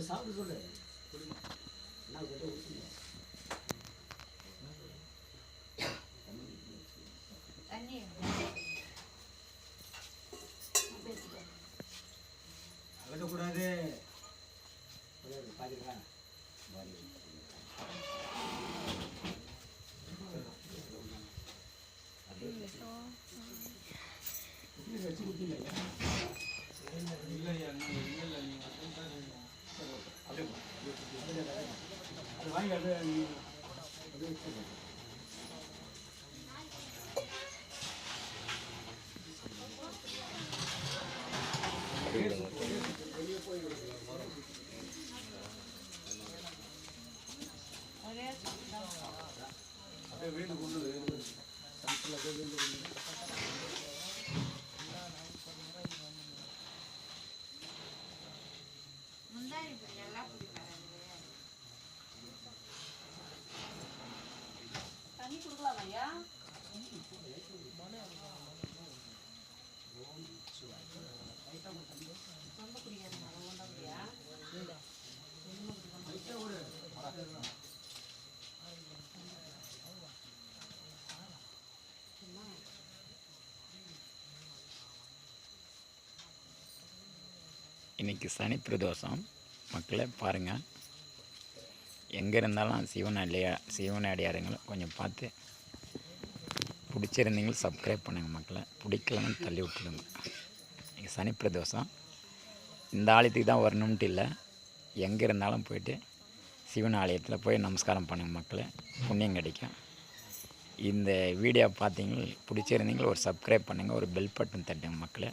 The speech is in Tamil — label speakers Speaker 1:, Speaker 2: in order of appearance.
Speaker 1: சாப்பிட்டு சொல்லு அகட்டக்கூடாது பாத்துக்கா வச்சு கொடுத்தீங்க அது வாங்கி அப்படியே வீடு கொண்டு
Speaker 2: தண்ணி கொடுக்கலாம் ஐயா ரொம்ப குடிக்காது ஒன்றாங்கய்யா
Speaker 3: இன்றைக்கி சனி பிரதோஷம் மக்களை பாருங்கள், எங்கே இருந்தாலும் சிவனடியாருங்களை கொஞ்சம் பார்த்து பிடிச்சிருந்தீங்களும் சப்ஸ்கிரைப் பண்ணுங்கள் மக்களை, பிடிக்கலன்னு தள்ளி விட்டுடுங்க. இன்றைக்கி சனி பிரதோஷம், இந்த ஆலயத்துக்கு தான் வரணுன்ட்டு இல்லை, எங்கே இருந்தாலும் போய்ட்டு சிவன் ஆலயத்தில் போய் நமஸ்காரம் பண்ணுங்கள் மக்களை, புண்ணியம் கிடைக்கும். இந்த வீடியோ பார்த்தீங்க பிடிச்சிருந்தீங்களோ ஒரு சப்ஸ்கிரைப் பண்ணுங்கள், ஒரு பெல் பட்டன் தட்டுங்க மக்களை.